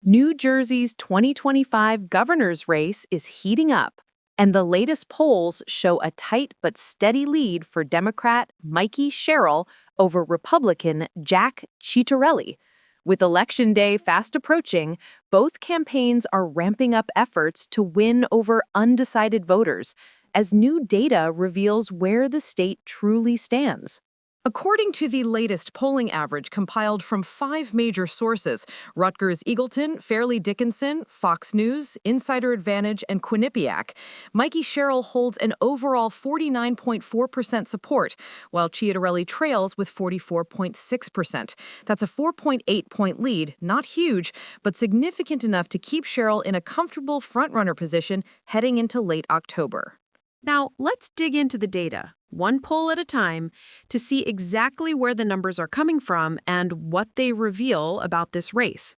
New Jersey's 2025 governor's race is heating up, and the latest polls show a tight but steady lead for Democrat Mikie Sherrill over Republican Jack Ciattarelli. With Election Day fast approaching, both campaigns are ramping up efforts to win over undecided voters, as new data reveals where the state truly stands. According to the latest polling average compiled from 5 major sources, Rutgers-Eagleton, Fairleigh Dickinson, Fox News, InsiderAdvantage, and Quinnipiac, Mikie Sherrill holds an overall 49.4% support, while Ciattarelli trails with 44.6%. That's a 4.8-point lead, not huge, but significant enough to keep Sherrill in a comfortable frontrunner position heading into late October. Now, let's dig into the data, one poll at a time, to see exactly where the numbers are coming from and what they reveal about this race.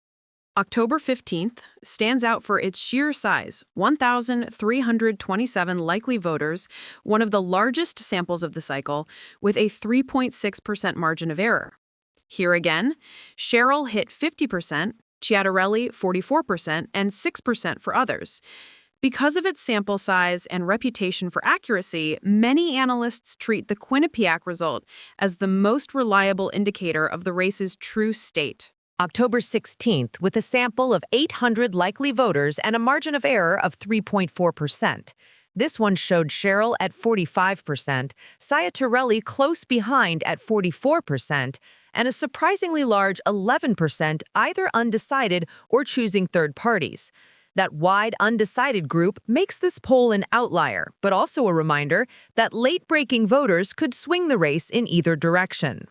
October 15th stands out for its sheer size, 1,327 likely voters, one of the largest samples of the cycle, with a 3.6% margin of error. Here again, Sherrill hit 50%, Ciattarelli 44%, and 6% for others. Because of its sample size and reputation for accuracy, many analysts treat the Quinnipiac result as the most reliable indicator of the race's true state. October 16th, with a sample of 800 likely voters and a margin of error of 3.4%. This one showed Sherrill at 45%, Ciattarelli close behind at 44%, and a surprisingly large 11% either undecided or choosing third parties. That wide, undecided group makes this poll an outlier, but also a reminder that late-breaking voters could swing the race in either direction.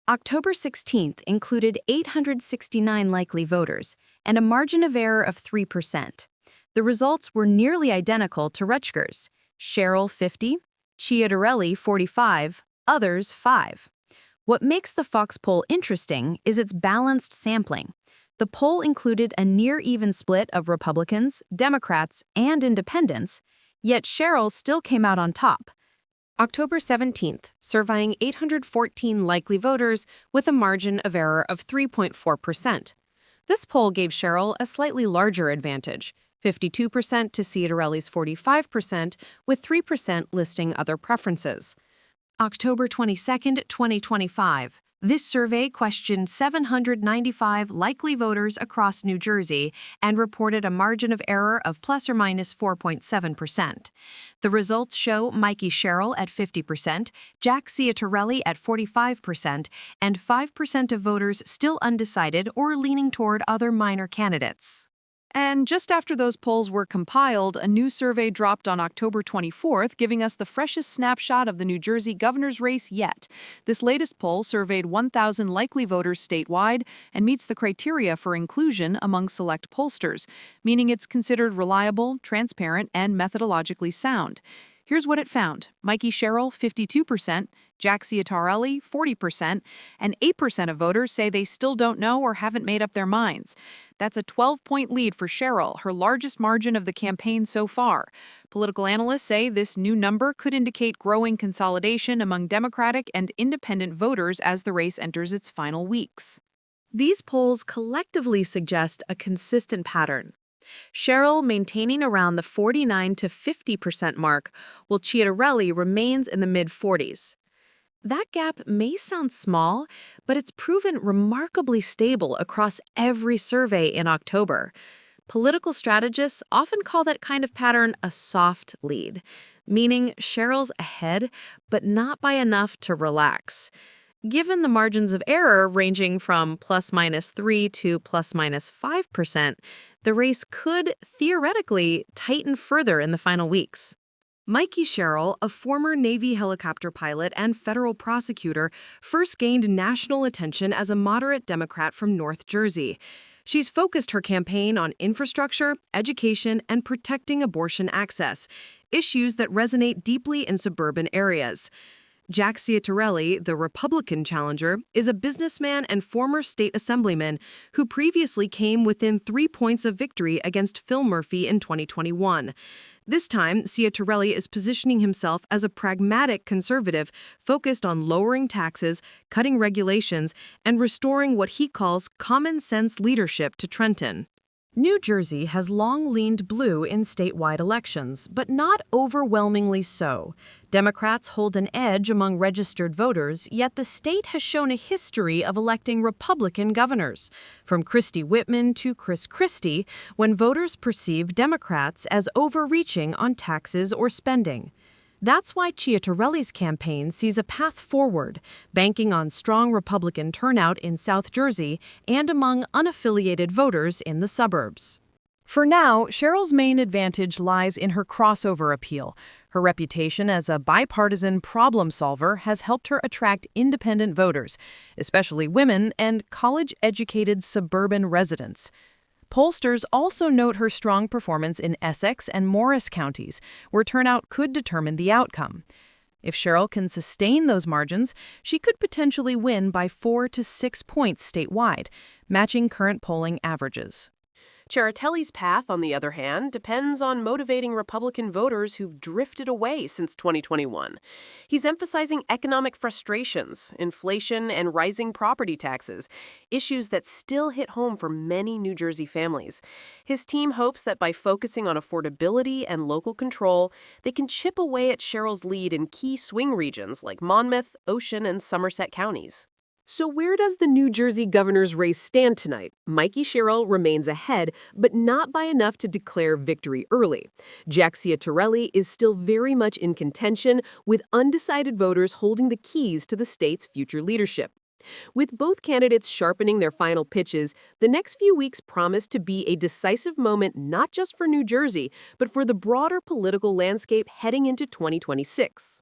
October 16th included 869 likely voters and a margin of error of 3%. The results were nearly identical to Rutgers: Sherrill 50, Ciattarelli 45, others 5. What makes the Fox poll interesting is its balanced sampling. The poll included a near-even split of Republicans, Democrats, and independents, yet Sherrill still came out on top. October 17th, surveying 814 likely voters with a margin of error of 3.4%. This poll gave Sherrill a slightly larger advantage, 52% to Ciattarelli's 45%, with 3% listing other preferences. October 22, 2025. This survey questioned 795 likely voters across New Jersey and reported a margin of error of plus or minus 4.7%. The results show Mikie Sherrill at 50%, Jack Ciattarelli at 45%, and 5% of voters still undecided or leaning toward other minor candidates. And just after those polls were compiled, a new survey dropped on October 24th, giving us the freshest snapshot of the New Jersey governor's race yet. This latest poll surveyed 1,000 likely voters statewide and meets the criteria for inclusion among select pollsters, meaning it's considered reliable, transparent, and methodologically sound. Here's what it found. Mikie Sherrill, 52%, Jack Ciattarelli, 40%, and 8% of voters say they still don't know or haven't made up their minds. That's a 12-point lead for Sherrill, her largest margin of the campaign so far. Political analysts say this new number could indicate growing consolidation among Democratic and independent voters as the race enters its final weeks. These polls collectively suggest a consistent pattern. Sherrill maintaining around the 49 to 50% mark, while Ciattarelli remains in the mid-40s. That gap may sound small, but it's proven remarkably stable across every survey in October. Political strategists often call that kind of pattern a soft lead, meaning Sherrill's ahead, but not by enough to relax. Given the margins of error ranging from plus minus 3 to plus minus 5%, the race could theoretically tighten further in the final weeks. Mikie Sherrill, a former Navy helicopter pilot and federal prosecutor, first gained national attention as a moderate Democrat from North Jersey. She's focused her campaign on infrastructure, education, and protecting abortion access, issues that resonate deeply in suburban areas. Jack Ciattarelli, the Republican challenger, is a businessman and former state assemblyman who previously came within 3 points of victory against Phil Murphy in 2021. This time, Ciattarelli is positioning himself as a pragmatic conservative focused on lowering taxes, cutting regulations, and restoring what he calls common sense leadership to Trenton. New Jersey has long leaned blue in statewide elections, but not overwhelmingly so. Democrats hold an edge among registered voters, yet the state has shown a history of electing Republican governors, from Christie Whitman to Chris Christie, when voters perceive Democrats as overreaching on taxes or spending. That's why Ciattarelli's campaign sees a path forward, banking on strong Republican turnout in South Jersey and among unaffiliated voters in the suburbs. For now, Sherrill's main advantage lies in her crossover appeal. Her reputation as a bipartisan problem solver has helped her attract independent voters, especially women and college-educated suburban residents. Pollsters also note her strong performance in Essex and Morris counties, where turnout could determine the outcome. If Sherrill can sustain those margins, she could potentially win by 4 to 6 points statewide, matching current polling averages. Ciattarelli's path, on the other hand, depends on motivating Republican voters who've drifted away since 2021. He's emphasizing economic frustrations, inflation, and rising property taxes, issues that still hit home for many New Jersey families. His team hopes that by focusing on affordability and local control, they can chip away at Sherrill's lead in key swing regions like Monmouth, Ocean, and Somerset counties. So where does the New Jersey governor's race stand tonight? Mikie Sherrill remains ahead, but not by enough to declare victory early. Jack Ciattarelli is still very much in contention, with undecided voters holding the keys to the state's future leadership. With both candidates sharpening their final pitches, the next few weeks promise to be a decisive moment not just for New Jersey, but for the broader political landscape heading into 2026.